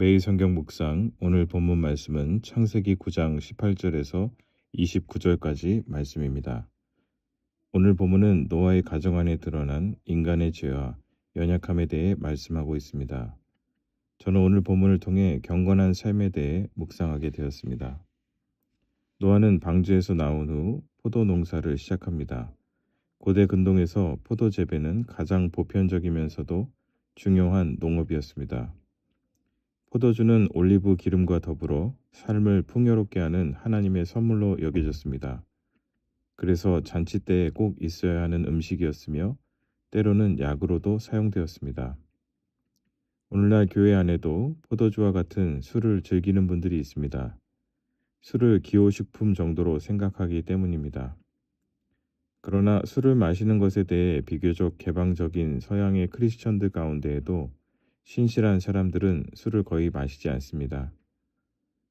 매일 성경 묵상, 오늘 본문 말씀은 창세기 9장 18절에서 29절까지 말씀입니다. 오늘 본문은 노아의 가정 안에 드러난 인간의 죄와 연약함에 대해 말씀하고 있습니다. 저는 오늘 본문을 통해 경건한 삶에 대해 묵상하게 되었습니다. 노아는 방주에서 나온 후 포도 농사를 시작합니다. 고대 근동에서 포도 재배는 가장 보편적이면서도 중요한 농업이었습니다. 포도주는 올리브 기름과 더불어 삶을 풍요롭게 하는 하나님의 선물로 여겨졌습니다. 그래서 잔치 때에 꼭 있어야 하는 음식이었으며 때로는 약으로도 사용되었습니다. 오늘날 교회 안에도 포도주와 같은 술을 즐기는 분들이 있습니다. 술을 기호식품 정도로 생각하기 때문입니다. 그러나 술을 마시는 것에 대해 비교적 개방적인 서양의 크리스천들 가운데에도 신실한 사람들은 술을 거의 마시지 않습니다.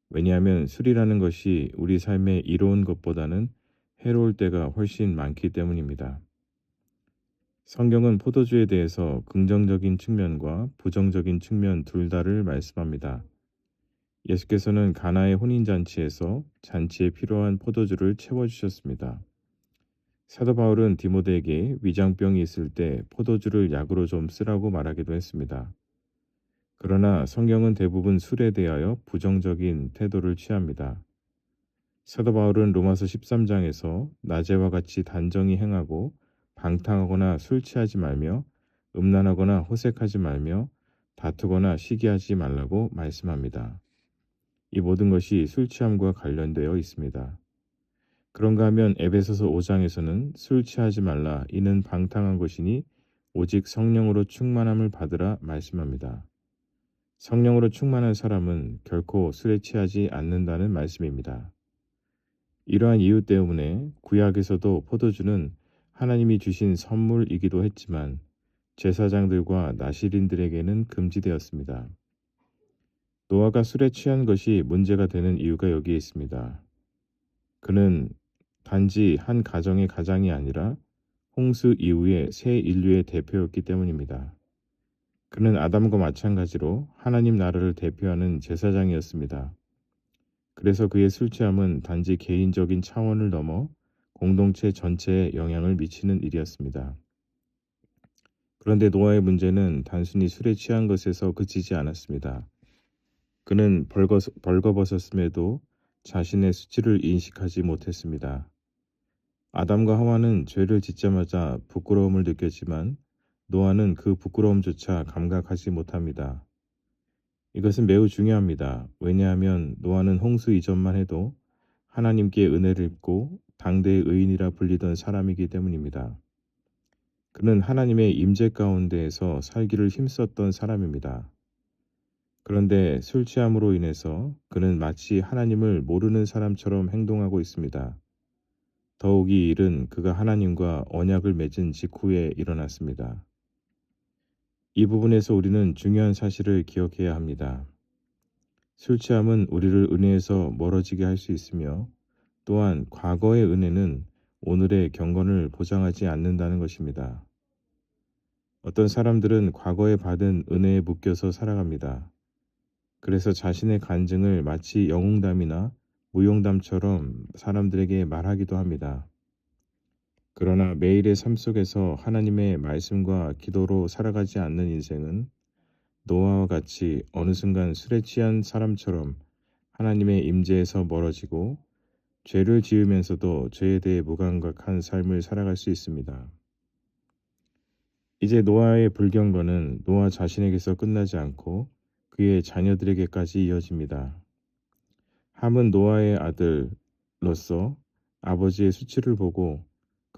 왜냐하면 술이라는 것이 우리 삶에 이로운 것보다는 해로울 때가 훨씬 많기 때문입니다. 성경은 포도주에 대해서 긍정적인 측면과 부정적인 측면 둘 다를 말씀합니다. 예수께서는 가나의 혼인잔치에서 잔치에 필요한 포도주를 채워주셨습니다. 사도 바울은 디모데에게 위장병이 있을 때 포도주를 약으로 좀 쓰라고 말하기도 했습니다. 그러나 성경은 대부분 술에 대하여 부정적인 태도를 취합니다. 사도 바울은 로마서 13장에서 낮에와 같이 단정히 행하고 방탕하거나 술 취하지 말며 음란하거나 호색하지 말며 다투거나 시기하지 말라고 말씀합니다. 이 모든 것이 술 취함과 관련되어 있습니다. 그런가 하면 에베소서 5장에서는 술 취하지 말라 이는 방탕한 것이니 오직 성령으로 충만함을 받으라 말씀합니다. 성령으로 충만한 사람은 결코 술에 취하지 않는다는 말씀입니다. 이러한 이유 때문에 구약에서도 포도주는 하나님이 주신 선물이기도 했지만 제사장들과 나시린들에게는 금지되었습니다. 노아가 술에 취한 것이 문제가 되는 이유가 여기에 있습니다. 그는 단지 한 가정의 가장이 아니라 홍수 이후의 새 인류의 대표였기 때문입니다. 그는 아담과 마찬가지로 하나님 나라를 대표하는 제사장이었습니다. 그래서 그의 술 취함은 단지 개인적인 차원을 넘어 공동체 전체에 영향을 미치는 일이었습니다. 그런데 노아의 문제는 단순히 술에 취한 것에서 그치지 않았습니다. 그는 벌거벗었음에도 자신의 수치를 인식하지 못했습니다. 아담과 하와는 죄를 짓자마자 부끄러움을 느꼈지만 노아는 그 부끄러움조차 감각하지 못합니다. 이것은 매우 중요합니다. 왜냐하면 노아는 홍수 이전만 해도 하나님께 은혜를 입고 당대의 의인이라 불리던 사람이기 때문입니다. 그는 하나님의 임재 가운데에서 살기를 힘썼던 사람입니다. 그런데 술 취함으로 인해서 그는 마치 하나님을 모르는 사람처럼 행동하고 있습니다. 더욱 이 일은 그가 하나님과 언약을 맺은 직후에 일어났습니다. 이 부분에서 우리는 중요한 사실을 기억해야 합니다. 술 취함은 우리를 은혜에서 멀어지게 할 수 있으며 또한 과거의 은혜는 오늘의 경건을 보장하지 않는다는 것입니다. 어떤 사람들은 과거에 받은 은혜에 묶여서 살아갑니다. 그래서 자신의 간증을 마치 영웅담이나 무용담처럼 사람들에게 말하기도 합니다. 그러나 매일의 삶 속에서 하나님의 말씀과 기도로 살아가지 않는 인생은 노아와 같이 어느 순간 술에 취한 사람처럼 하나님의 임재에서 멀어지고 죄를 지으면서도 죄에 대해 무감각한 삶을 살아갈 수 있습니다. 이제 노아의 불경건은 노아 자신에게서 끝나지 않고 그의 자녀들에게까지 이어집니다. 함은 노아의 아들로서 아버지의 수치를 보고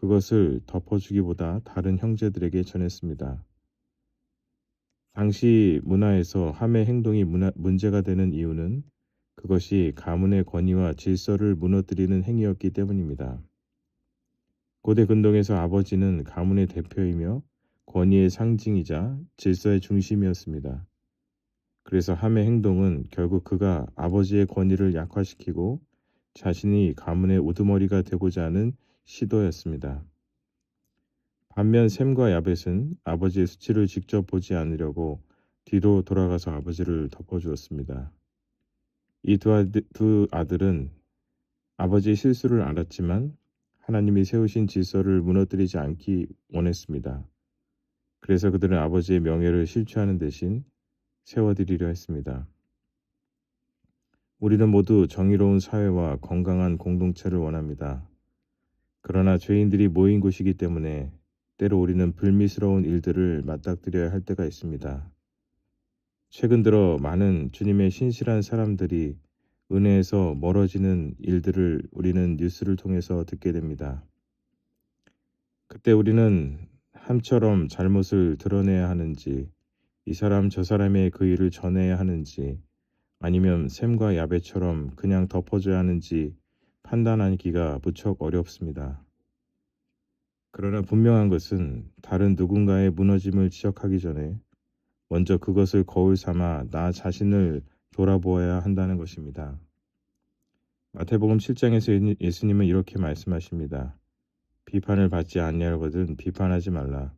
그것을 덮어주기보다 다른 형제들에게 전했습니다. 당시 문화에서 함의 행동이 문제가 되는 이유는 그것이 가문의 권위와 질서를 무너뜨리는 행위였기 때문입니다. 고대 근동에서 아버지는 가문의 대표이며 권위의 상징이자 질서의 중심이었습니다. 그래서 함의 행동은 결국 그가 아버지의 권위를 약화시키고 자신이 가문의 우두머리가 되고자 하는 시도였습니다. 반면 셈과 야벳은 아버지의 수치를 직접 보지 않으려고 뒤로 돌아가서 아버지를 덮어주었습니다. 이 두 아들은 아버지의 실수를 알았지만 하나님이 세우신 질서를 무너뜨리지 않기 원했습니다. 그래서 그들은 아버지의 명예를 실추하는 대신 세워드리려 했습니다. 우리는 모두 정의로운 사회와 건강한 공동체를 원합니다. 그러나 죄인들이 모인 곳이기 때문에 때로 우리는 불미스러운 일들을 맞닥뜨려야 할 때가 있습니다. 최근 들어 많은 주님의 신실한 사람들이 은혜에서 멀어지는 일들을 우리는 뉴스를 통해서 듣게 됩니다. 그때 우리는 함처럼 잘못을 드러내야 하는지, 이 사람 저 사람의 그 일을 전해야 하는지, 아니면 샘과 야베처럼 그냥 덮어줘야 하는지 판단하기가 무척 어렵습니다. 그러나 분명한 것은 다른 누군가의 무너짐을 지적하기 전에 먼저 그것을 거울 삼아 나 자신을 돌아보아야 한다는 것입니다. 마태복음 7장에서 예수님은 이렇게 말씀하십니다. 비판을 받지 아니하거든 비판하지 말라.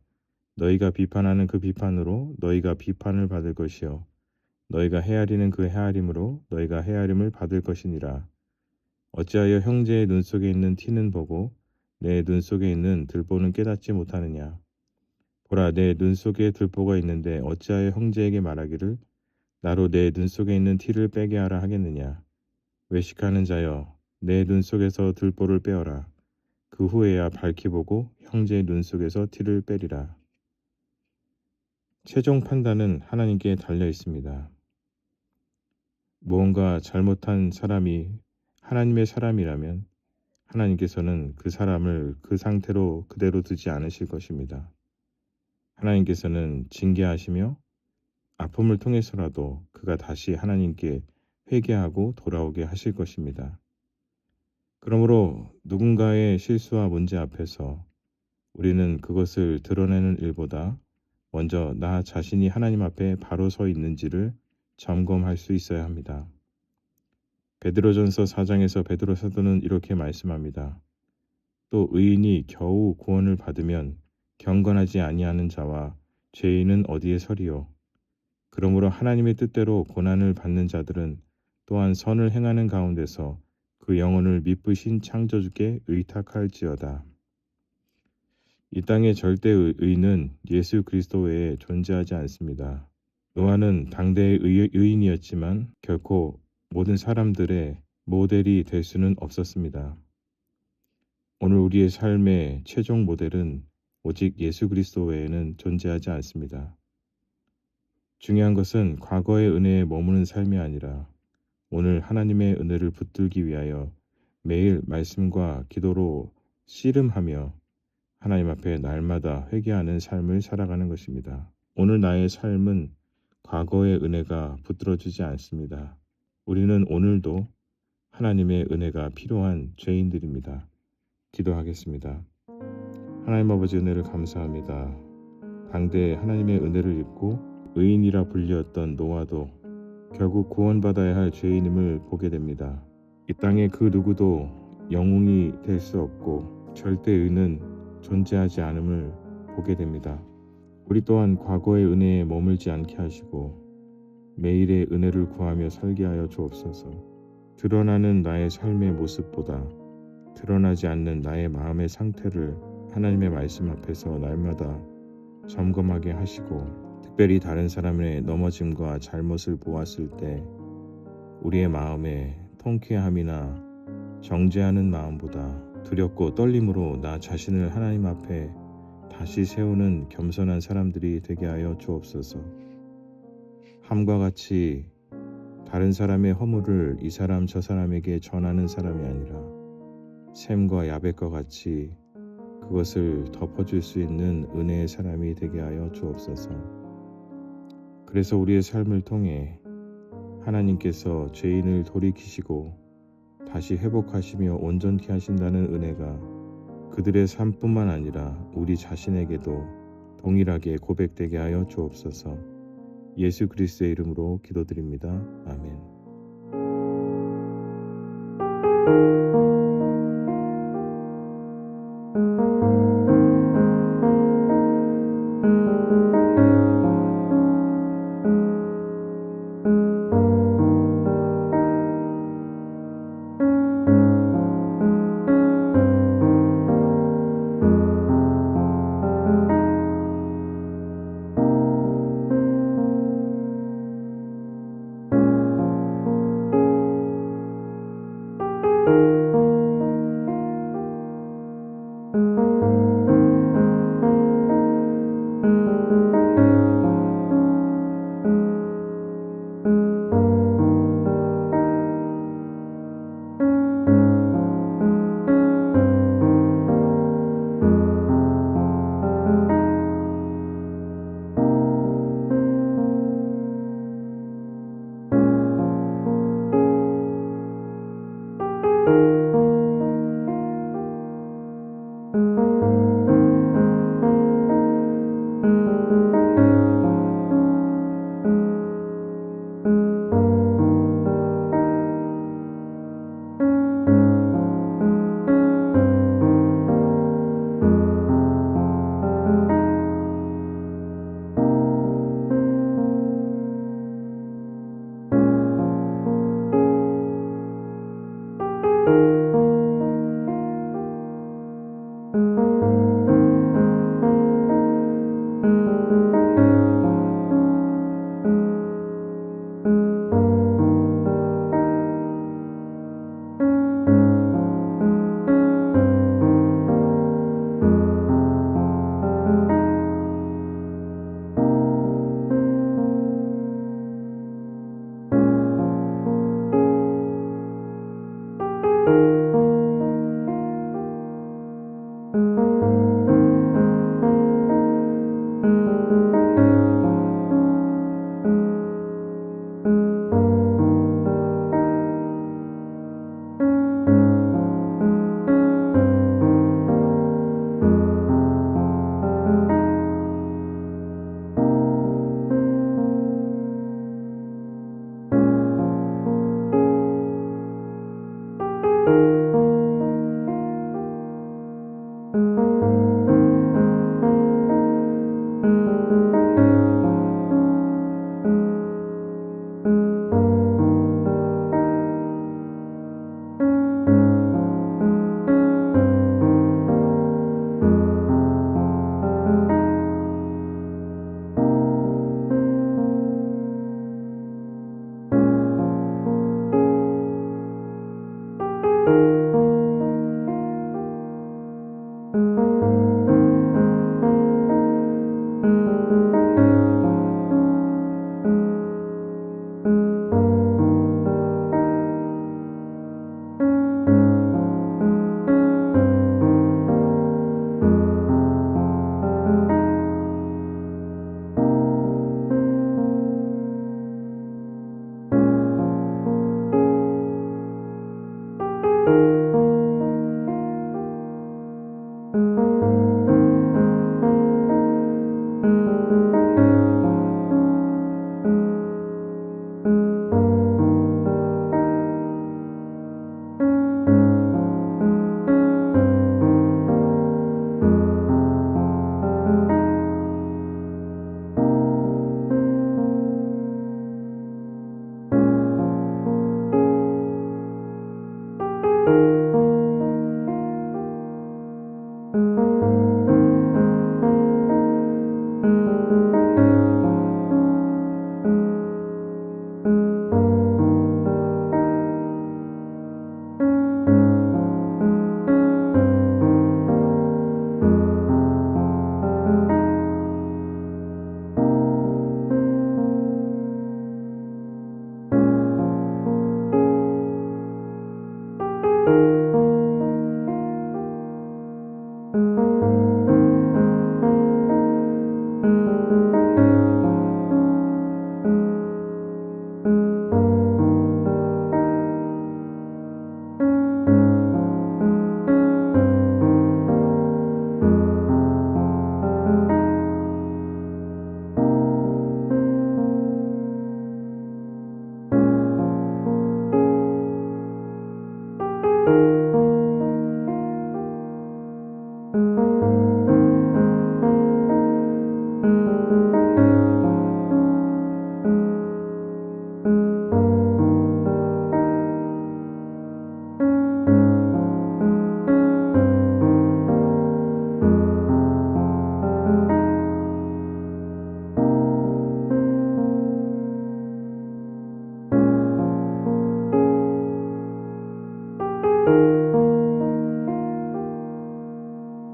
너희가 비판하는 그 비판으로 너희가 비판을 받을 것이요 너희가 헤아리는 그 헤아림으로 너희가 헤아림을 받을 것이니라. 어찌하여 형제의 눈 속에 있는 티는 보고 내 눈 속에 있는 들보는 깨닫지 못하느냐. 보라, 내 눈 속에 들보가 있는데 어찌하여 형제에게 말하기를 나로 내 눈 속에 있는 티를 빼게 하라 하겠느냐. 외식하는 자여, 내 눈 속에서 들보를 빼어라. 그 후에야 밝히 보고 형제의 눈 속에서 티를 빼리라. 최종 판단은 하나님께 달려 있습니다. 무언가 잘못한 사람이 하나님의 사람이라면 하나님께서는 그 사람을 그 상태로 그대로 두지 않으실 것입니다. 하나님께서는 징계하시며 아픔을 통해서라도 그가 다시 하나님께 회개하고 돌아오게 하실 것입니다. 그러므로 누군가의 실수와 문제 앞에서 우리는 그것을 드러내는 일보다 먼저 나 자신이 하나님 앞에 바로 서 있는지를 점검할 수 있어야 합니다. 베드로전서 4장에서 베드로 사도는 이렇게 말씀합니다. 또 의인이 겨우 구원을 받으면 경건하지 아니하는 자와 죄인은 어디에 서리요. 그러므로 하나님의 뜻대로 고난을 받는 자들은 또한 선을 행하는 가운데서 그 영혼을 미쁘신 창조주께 의탁할지어다. 이 땅의 절대 의는 예수 그리스도 외에 존재하지 않습니다. 노아는 당대의 의인이었지만 결코 모든 사람들의 모델이 될 수는 없었습니다. 오늘 우리의 삶의 최종 모델은 오직 예수 그리스도 외에는 존재하지 않습니다. 중요한 것은 과거의 은혜에 머무는 삶이 아니라 오늘 하나님의 은혜를 붙들기 위하여 매일 말씀과 기도로 씨름하며 하나님 앞에 날마다 회개하는 삶을 살아가는 것입니다. 오늘 나의 삶은 과거의 은혜가 붙들어주지 않습니다. 우리는 오늘도 하나님의 은혜가 필요한 죄인들입니다. 기도하겠습니다. 하나님 아버지 은혜를 감사합니다. 당대 하나님의 은혜를 입고 의인이라 불렸던 노아도 결국 구원받아야 할 죄인임을 보게 됩니다. 이 땅에 그 누구도 영웅이 될 수 없고 절대 의는 존재하지 않음을 보게 됩니다. 우리 또한 과거의 은혜에 머물지 않게 하시고 매일의 은혜를 구하며 살게 하여 주옵소서. 드러나는 나의 삶의 모습보다 드러나지 않는 나의 마음의 상태를 하나님의 말씀 앞에서 날마다 점검하게 하시고 특별히 다른 사람의 넘어짐과 잘못을 보았을 때 우리의 마음에 통쾌함이나 정죄하는 마음보다 두렵고 떨림으로 나 자신을 하나님 앞에 다시 세우는 겸손한 사람들이 되게 하여 주옵소서. 함과 같이 다른 사람의 허물을 이 사람 저 사람에게 전하는 사람이 아니라 샘과 야벳과 같이 그것을 덮어줄 수 있는 은혜의 사람이 되게 하여 주옵소서. 그래서 우리의 삶을 통해 하나님께서 죄인을 돌이키시고 다시 회복하시며 온전케 하신다는 은혜가 그들의 삶뿐만 아니라 우리 자신에게도 동일하게 고백되게 하여 주옵소서. 예수 그리스도의 이름으로 기도드립니다. 아멘. you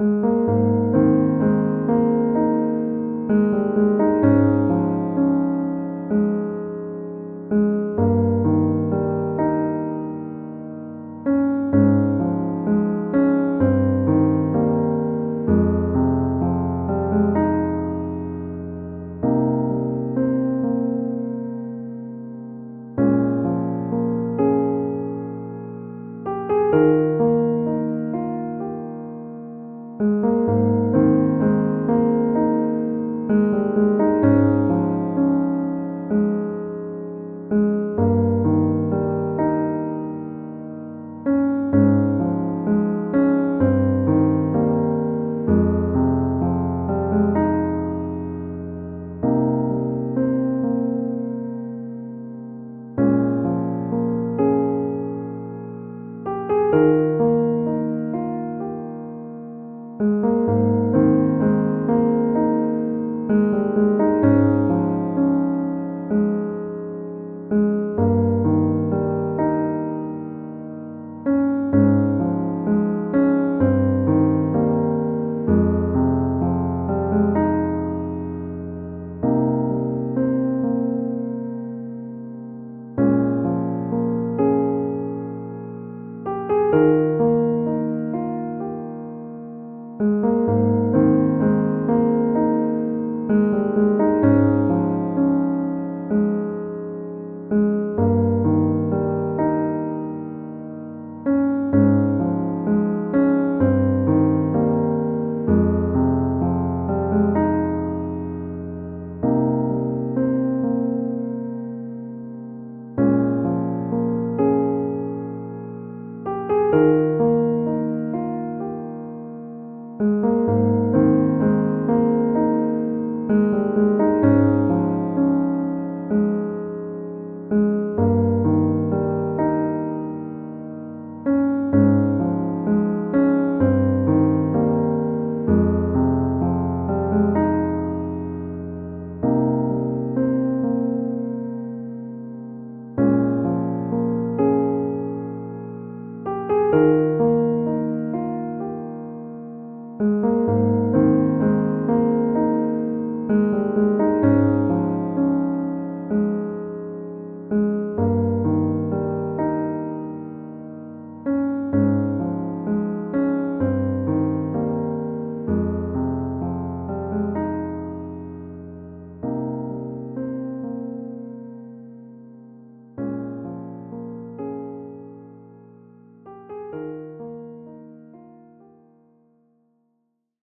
you